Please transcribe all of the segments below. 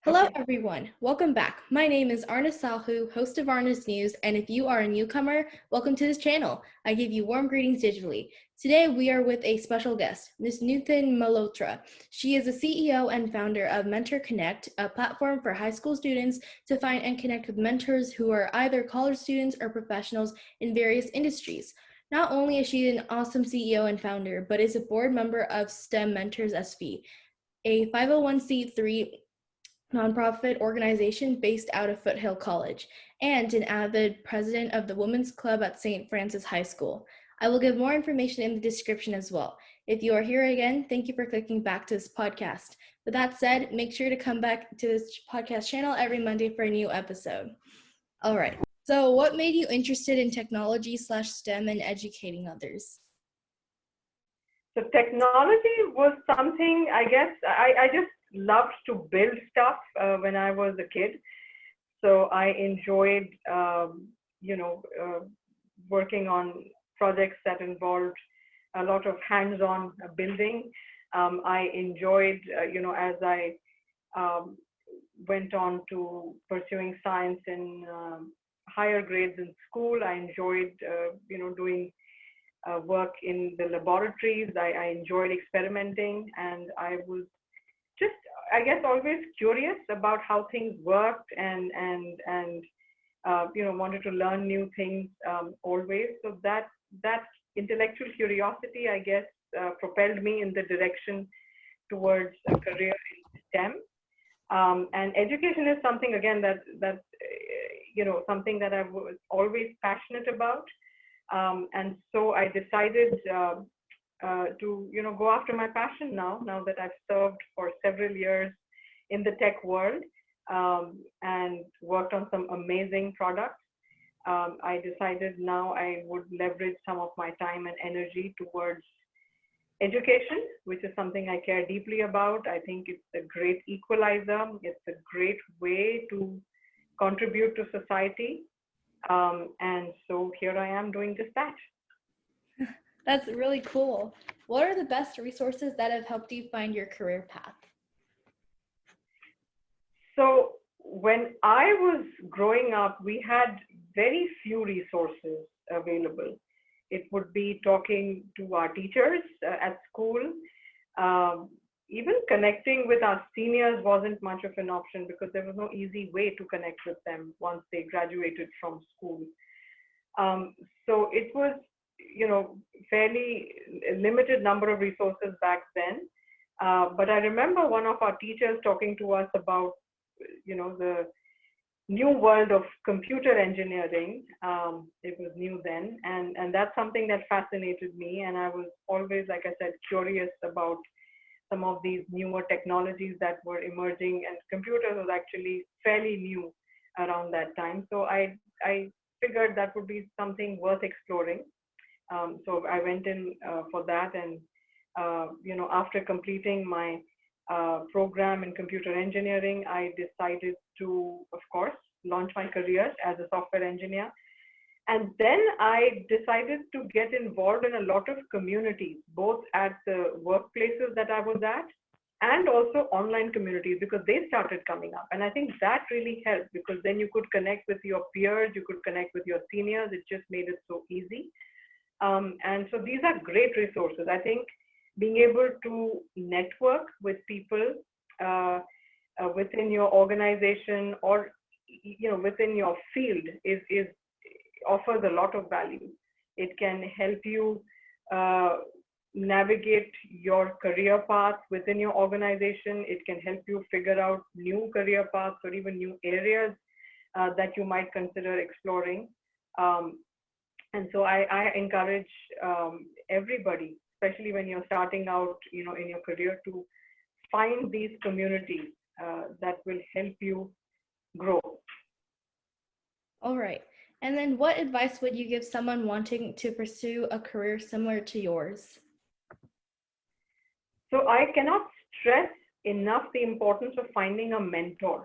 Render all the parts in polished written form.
Hello, Okay. everyone. Welcome back. My name is Arna Salhu, host of Arna's News, and if you are a newcomer, welcome to this channel. I give you warm greetings digitally. Today, we are with a special guest, Ms. Nutan Malhotra. She is the CEO and founder of Mentor Connect, a platform for high school students to find and connect with mentors who are either college students or professionals in various industries. Not only is she an awesome CEO and founder, but is a board member of STEM Mentors SV, a 501c3 nonprofit organization based out of Foothill College, and an avid president of the Women's Club at St. Francis High School. I will give more information in the description as well. If you are here again, thank you for clicking back to this podcast. With that said, make sure to come back to this podcast channel every Monday for a new episode. All right. So what made you interested in technology/STEM and educating others? So technology was something, I guess, I just loved to build stuff when I was a kid. So I enjoyed, working on projects that involved a lot of hands-on building. I enjoyed, as I um, went on to pursuing science in higher grades in school, I enjoyed, doing work in the laboratories. I enjoyed experimenting, and I was just, I guess, always curious about how things worked, and wanted to learn new things always. So that intellectual curiosity, I guess, propelled me in the direction towards a career in STEM. And education is something, again, that something that I was always passionate about. And so I decided to go after my passion now that I've served for several years in the tech world, and worked on some amazing products. I decided now I would leverage some of my time and energy towards education, which is something I care deeply about. I think it's a great equalizer. It's a great way to contribute to society. And so here I am doing just that. That's really cool. What are the best resources that have helped you find your career path? So when I was growing up, we had very few resources available. It would be talking to our teachers at school. Um, Even connecting with our seniors wasn't much of an option because there was no easy way to connect with them once they graduated from school. Um, so it was, fairly limited number of resources back then. But I remember one of our teachers talking to us about, the new world of computer engineering. It was new then, and that's something that fascinated me. And I was always, like I said, curious about some of these newer technologies that were emerging, and computers was actually fairly new around that time. So I figured that would be something worth exploring. So I went in for that, and after completing my program in computer engineering, I decided to, of course, launch my career as a software engineer. And then I decided to get involved in a lot of communities, both at the workplaces that I was at and also online communities, because they started coming up. And I think that really helped, because then you could connect with your peers, you could connect with your seniors. It just made it so easy. And so these are great resources. I think being able to network with people within your organization, or within your field is offers a lot of value. It can help you navigate your career path within your organization. It can help you figure out new career paths or even new areas that you might consider exploring. And so I encourage everybody, especially when you're starting out, in your career, to find these communities that will help you grow. All right. And then what advice would you give someone wanting to pursue a career similar to yours? So I cannot stress enough the importance of finding a mentor.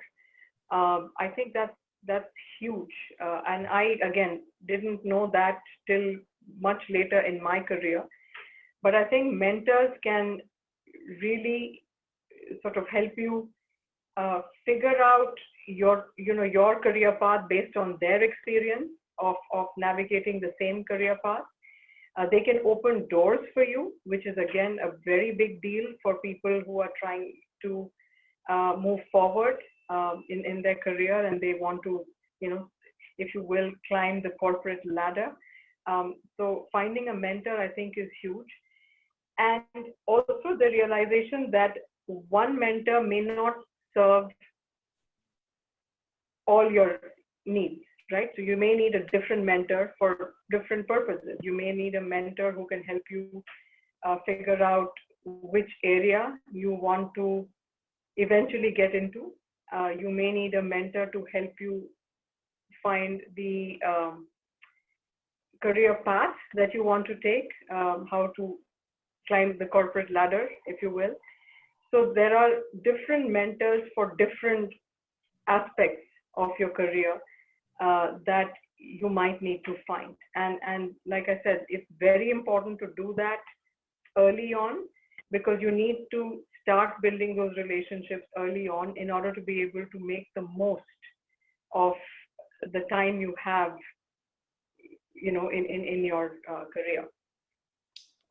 I think that's huge. And I, again, didn't know that till much later in my career. But I think mentors can really sort of help you figure out your career path based on their experience of navigating the same career path. They can open doors for you, which is again a very big deal for people who are trying to move forward in their career, and they want to, if you will, climb the corporate ladder. So finding a mentor, I think, is huge. And also the realization that one mentor may not serve all your needs, right? So you may need a different mentor for different purposes. You may need a mentor who can help you figure out which area you want to eventually get into. You may need a mentor to help you find the career path that you want to take, how to climb the corporate ladder, if you will. So there are different mentors for different aspects of your career that you might need to find. And like I said, it's very important to do that early on, because you need to start building those relationships early on in order to be able to make the most of the time you have, in your career.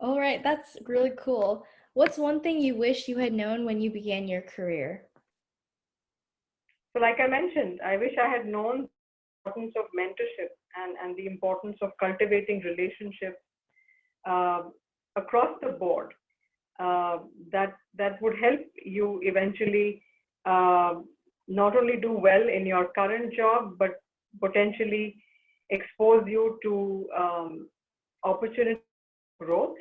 All right, that's really cool. What's one thing you wish you had known when you began your career? So like I mentioned, I wish I had known the importance of mentorship and the importance of cultivating relationships across the board. That would help you eventually not only do well in your current job, but potentially expose you to opportunity growth,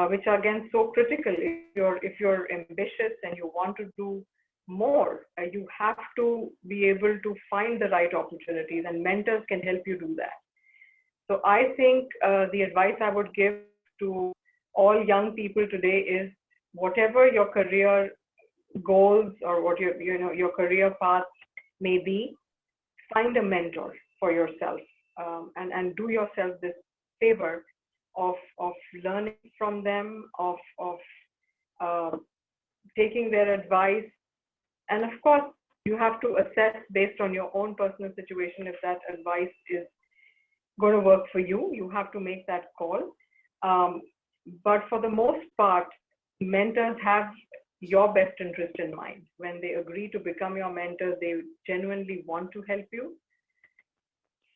which are again so critical. If you're ambitious and you want to do more, you have to be able to find the right opportunities, and mentors can help you do that. So I think the advice I would give to all young people today is, whatever your career goals or what your career path may be, find a mentor for yourself, and do yourself this favor of learning from them, of taking their advice. And of course, you have to assess based on your own personal situation if that advice is going to work for you. You have to make that call. But for the most part, mentors have your best interest in mind. When they agree to become your mentors, they genuinely want to help you.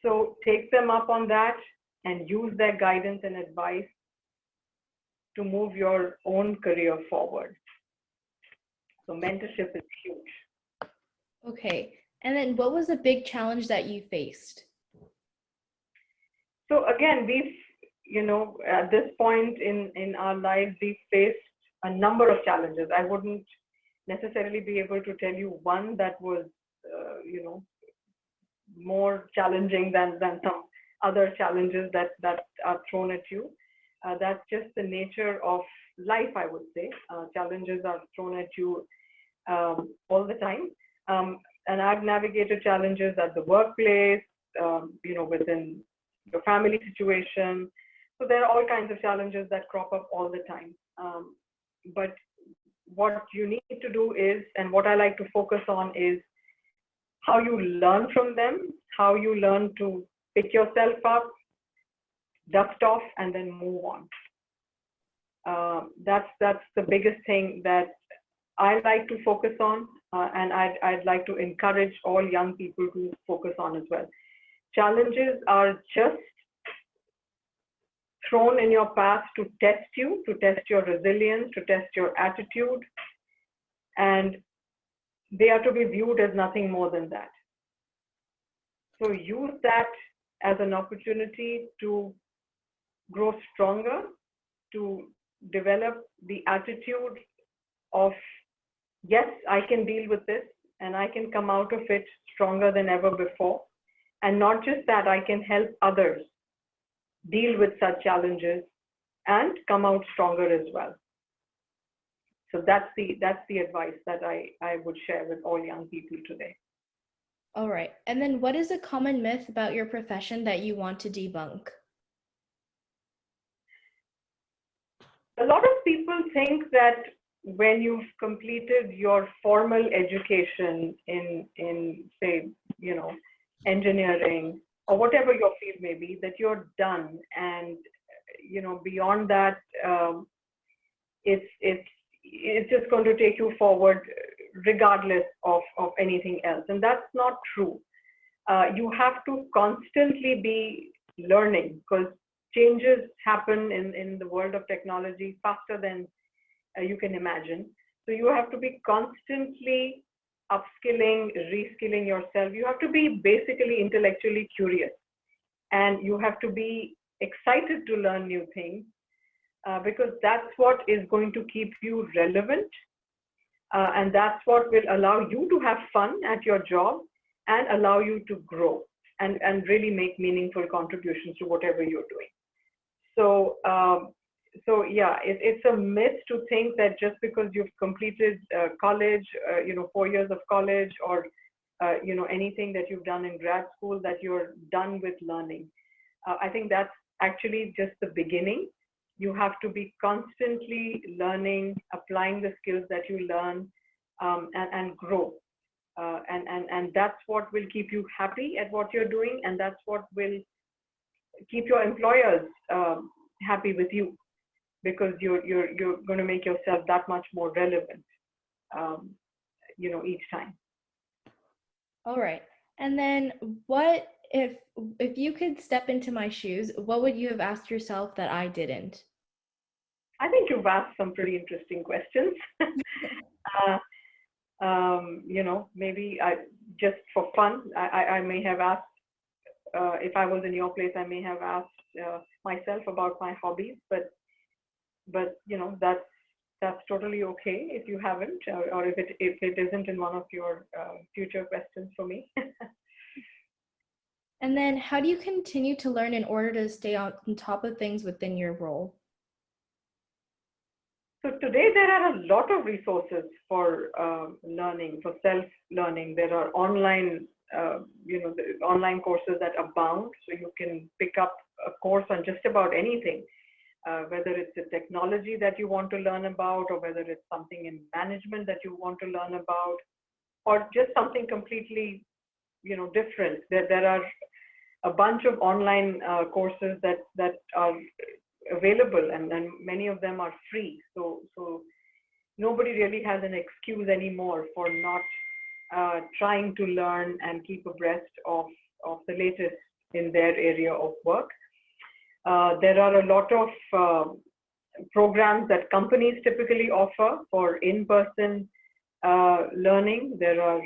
So take them up on that and use their guidance and advice to move your own career forward. So mentorship is huge. Okay, and then what was a big challenge that you faced? So again, at this point in our lives, we've faced a number of challenges. I wouldn't necessarily be able to tell you one that was, more challenging than some other challenges that are thrown at you. That's just the nature of life, I would say. Challenges are thrown at you all the time. And I've navigated challenges at the workplace, within your family situation. So there are all kinds of challenges that crop up all the time. But what you need to do is, and what I like to focus on, is how you learn from them, how you learn to pick yourself up, dust off, and then move on. That's the biggest thing that I like to focus on, and I'd like to encourage all young people to focus on as well. Challenges are just thrown in your path to test you, to test your resilience, to test your attitude, and they are to be viewed as nothing more than that. So use that as an opportunity to grow stronger, to develop the attitude of, yes, I can deal with this and I can come out of it stronger than ever before. And not just that, I can help others deal with such challenges and come out stronger as well. So that's the advice that I would share with all young people today. All right. And then what is a common myth about your profession that you want to debunk? A lot of people think that when you've completed your formal education in say, engineering or whatever your field may be, that you're done. And, beyond that, it's just going to take you forward regardless of anything else. And that's not true. You have to constantly be learning, because changes happen in the world of technology faster than you can imagine. So you have to be constantly upskilling, reskilling yourself. You have to be basically intellectually curious, and you have to be excited to learn new things, because that's what is going to keep you relevant, and that's what will allow you to have fun at your job and allow you to grow and really make meaningful contributions to whatever you're doing. So, yeah, it's a myth to think that just because you've completed college, 4 years of college, or anything that you've done in grad school, that you're done with learning. I think that's actually just the beginning. You have to be constantly learning, applying the skills that you learn, and grow. And that's what will keep you happy at what you're doing, and that's what will keep your employers happy with you, because you're going to make yourself that much more relevant, each time. All right. And then what if you could step into my shoes, what would you have asked yourself that I didn't? I think you've asked some pretty interesting questions. Maybe just for fun, I may have asked, if I was in your place, I may have asked myself about my hobbies, but that's totally okay if you haven't, or if it isn't in one of your future questions for me. And then how do you continue to learn in order to stay on top of things within your role? So today there are a lot of resources for learning, for self-learning. There are online, the online courses that abound. So you can pick up a course on just about anything, whether it's a technology that you want to learn about, or whether it's something in management that you want to learn about, or just something completely, different. There are a bunch of online courses that are available, and many of them are free. So nobody really has an excuse anymore for not trying to learn and keep abreast of the latest in their area of work. There are a lot of programs that companies typically offer for in-person learning. There are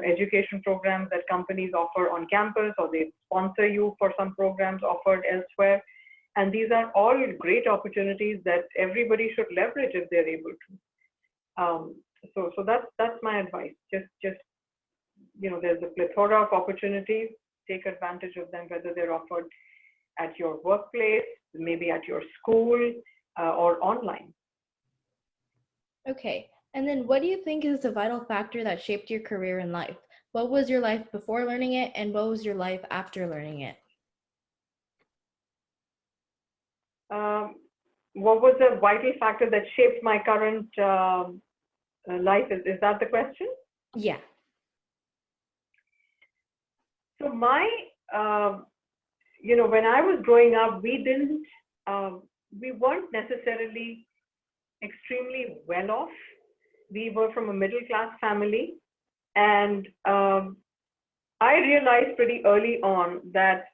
education programs that companies offer on campus, or they sponsor you for some programs offered elsewhere. And these are all great opportunities that everybody should leverage if they're able to. So that's my advice. Just there's a plethora of opportunities. Take advantage of them, whether they're offered at your workplace, maybe at your school, or online. Okay. And then what do you think is the vital factor that shaped your career in life? What was your life before learning it, and what was your life after learning it? What was the vital factor that shaped my current life? Is that the question? Yeah. So my, when I was growing up, we weren't necessarily extremely well off. We were from a middle class family, and I realized pretty early on that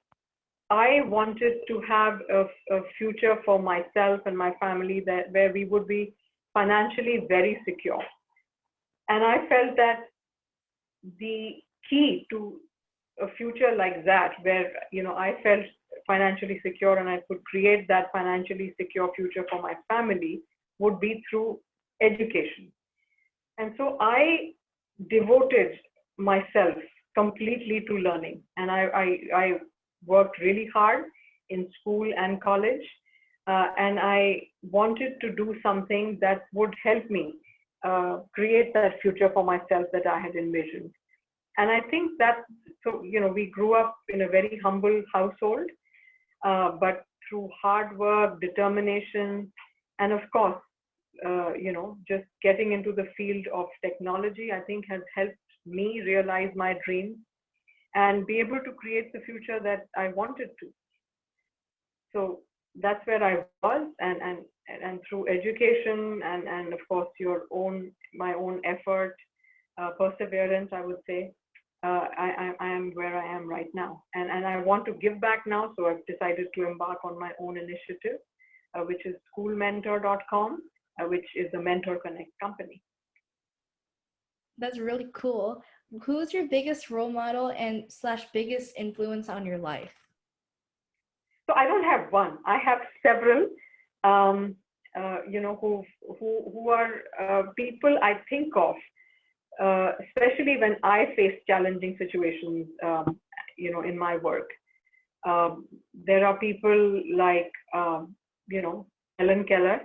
I wanted to have a future for myself and my family where we would be financially very secure. And I felt that the key to a future like that, where I felt financially secure and I could create that financially secure future for my family, would be through education. And so I devoted myself completely to learning, and I worked really hard in school and college, and I wanted to do something that would help me create that future for myself that I had envisioned. And I think that, so, we grew up in a very humble household, but through hard work, determination, and of course, just getting into the field of technology, I think has helped me realize my dreams and be able to create the future that I wanted to. So that's where I was, and through education and of course my own effort, perseverance, I would say, I am where I am right now, and I want to give back now. So I've decided to embark on my own initiative, which is schoolmentor.com, which is a Mentor Connect company. That's really cool. Who's your biggest role model and / biggest influence on your life? So I don't have one. I have several, who are people I think of, especially when I face challenging situations, in my work. There are people like, Helen Keller,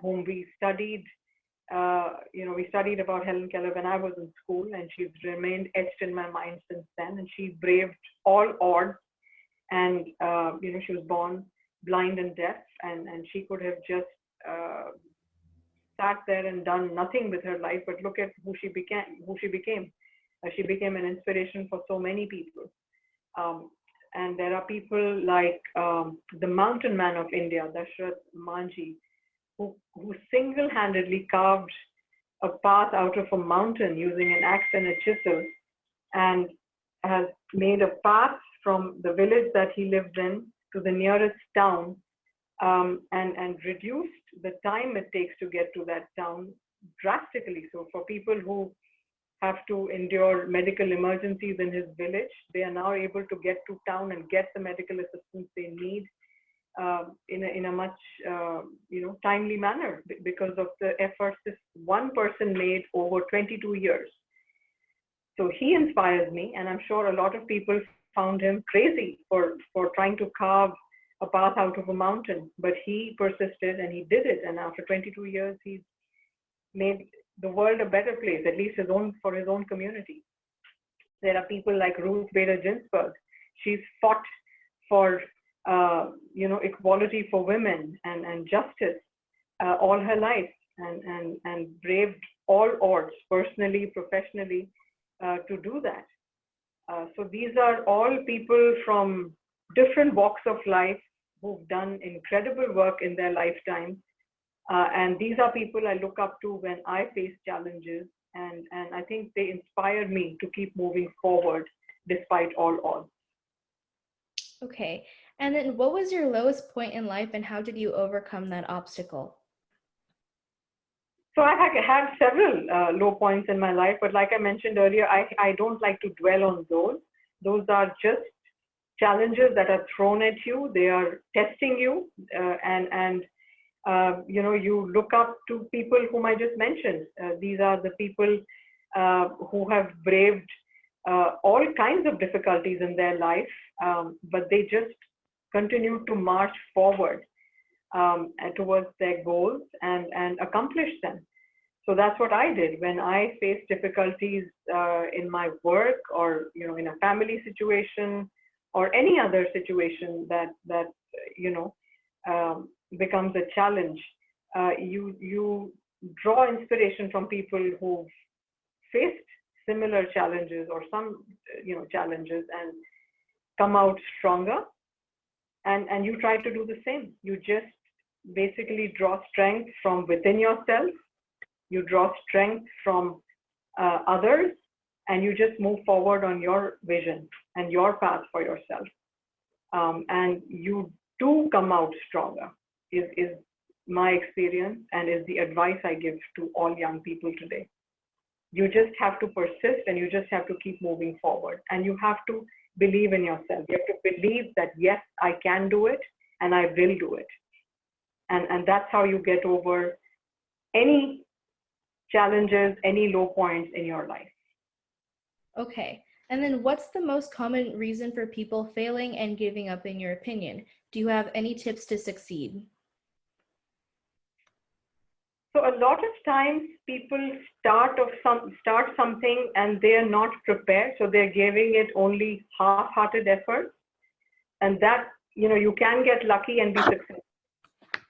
whom we studied. We studied about Helen Keller when I was in school, and she's remained etched in my mind since then. And she braved all odds, and she was born blind and deaf, and she could have just sat there and done nothing with her life. But look at who she became. She became an inspiration for so many people. And there are people like the mountain man of India, Dashrath Manji, who single-handedly carved a path out of a mountain using an axe and a chisel, and has made a path from the village that he lived in to the nearest town, and reduced the time it takes to get to that town drastically. So for people who have to endure medical emergencies in his village, they are now able to get to town and get the medical assistance they need in a much timely manner, because of the efforts this one person made over 22 years. So he inspires me, and I'm sure a lot of people found him crazy for trying to carve a path out of a mountain, but he persisted and he did it. And after 22 years, he's made the world a better place, at least for his own community. There are people like Ruth Bader Ginsburg. She's fought for equality for women and justice all her life, and braved all odds, personally, professionally, to do that. So these are all people from different walks of life who've done incredible work in their lifetime. And these are people I look up to when I face challenges, and I think they inspire me to keep moving forward despite all odds. Okay, and then what was your lowest point in life, and how did you overcome that obstacle? So I have several low points in my life, but like I mentioned earlier, I don't like to dwell on those. Those are just challenges that are thrown at you. They are testing you, and you look up to people whom I just mentioned. These are the people who have braved all kinds of difficulties in their life, but they just continue to march forward towards their goals and accomplish them. So that's what I did when I faced difficulties in my work, or in a family situation, or any other situation that becomes a challenge. You draw inspiration from people who've faced similar challenges or some challenges, and come out stronger, and you try to do the same. You just basically draw strength from within yourself. You draw strength from others, and you just move forward on your vision and your path for yourself. And you do come out stronger, is my experience, and is the advice I give to all young people today. You just have to persist, and you just have to keep moving forward, and you have to believe in yourself. You have to believe that, yes, I can do it, and I will do it. And that's how you get over any challenges, any low points in your life. Okay, and then what's the most common reason for people failing and giving up, in your opinion? Do you have any tips to succeed? So a lot of times people start something and they are not prepared, so they're giving it only half-hearted effort, and that you can get lucky and be successful.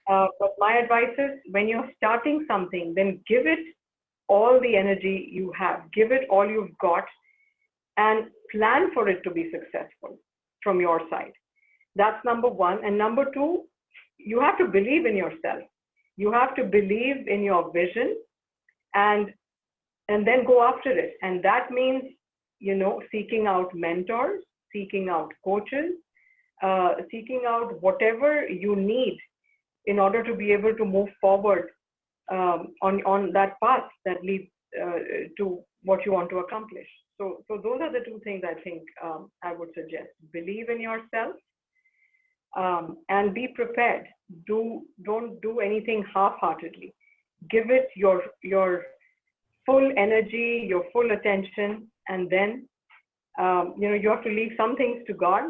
But my advice is when you're starting something, then give it all the energy you have, give it all you've got, and plan for it to be successful from your side. That's number one. And number two, you have to believe in yourself. You have to believe in your vision and then go after it. And that means, seeking out mentors, seeking out coaches, seeking out whatever you need in order to be able to move forward on that path that leads to what you want to accomplish. So those are the two things I think I would suggest. Believe in yourself and be prepared. Don't do anything half-heartedly. Give it your full energy, your full attention, and then you have to leave some things to God,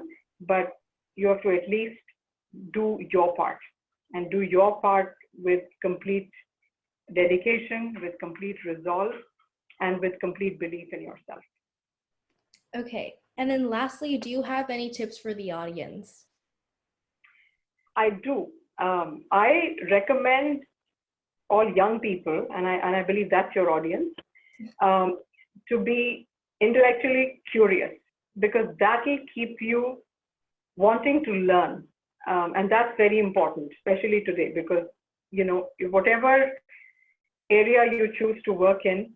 but you have to at least do your part and do your part with complete dedication, with complete resolve, and with complete belief in yourself. Okay. And then lastly, do you have any tips for the audience? I do. I recommend all young people, and I believe that's your audience, to be intellectually curious, because that will keep you wanting to learn. And that's very important, especially today, because, whatever area you choose to work in,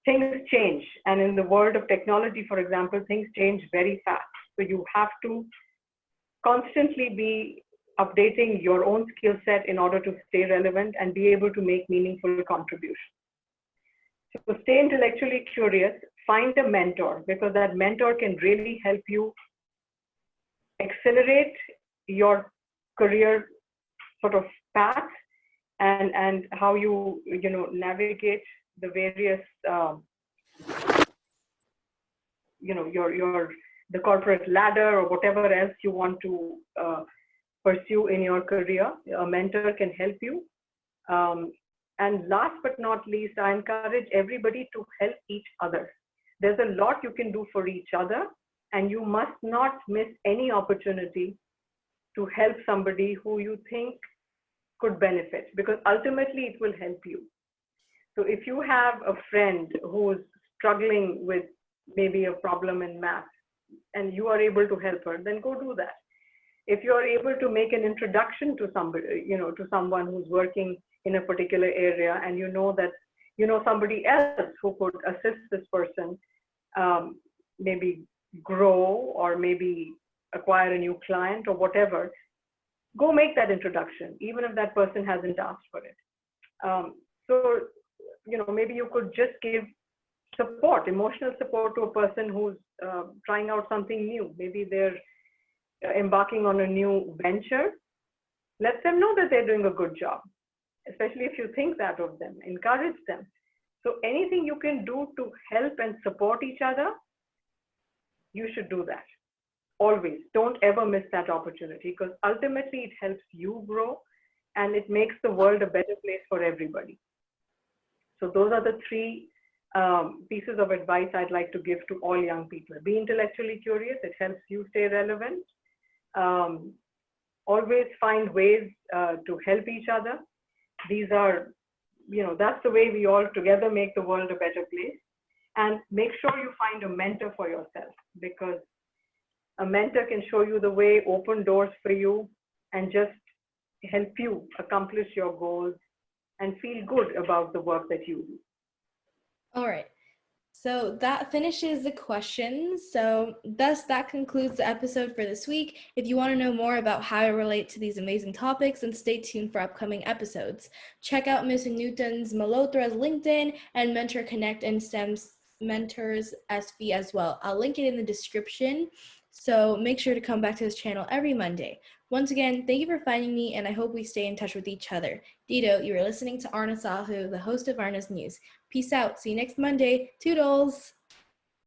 things change. And in the world of technology, for example, things change very fast. So you have to constantly be updating your own skill set in order to stay relevant and be able to make meaningful contributions. So stay intellectually curious, find a mentor, because that mentor can really help you accelerate your career sort of path and how you navigate the various the corporate ladder or whatever else you want to pursue in your career. A mentor can help you. And last but not least, I encourage everybody to help each other. There's a lot you can do for each other, and you must not miss any opportunity to help somebody who you think could benefit, because ultimately it will help you. So if you have a friend who's struggling with maybe a problem in math and you are able to help her, then go do that. If you are able to make an introduction to somebody, to someone who's working in a particular area, and that somebody else who could assist this person maybe grow or maybe acquire a new client or whatever, go make that introduction, even if that person hasn't asked for it. So maybe you could just give support, emotional support to a person who's trying out something new. Maybe they're embarking on a new venture. Let them know that they're doing a good job, especially if you think that of them. Encourage them. So anything you can do to help and support each other, you should do that. Always. Don't ever miss that opportunity, because ultimately it helps you grow and it makes the world a better place for everybody. So those are the three pieces of advice I'd like to give to all young people. Be intellectually curious. It helps you stay relevant. Always find ways to help each other. These are, that's the way we all together make the world a better place. And make sure you find a mentor for yourself, because a mentor can show you the way, open doors for you, and just help you accomplish your goals and feel good about the work that you do. All right. So that finishes the questions. So thus that concludes the episode for this week. If you want to know more about how I relate to these amazing topics, then stay tuned for upcoming episodes. Check out Ms. Nutan's Malhotra's LinkedIn and Mentor Connect and STEM's Mentors SV as well. I'll link it in the description. So make sure to come back to this channel every Monday. Once again, thank you for finding me, and I hope we stay in touch with each other. Dido, you are listening to Arna Sahu, the host of Arna's News. Peace out. See you next Monday. Toodles.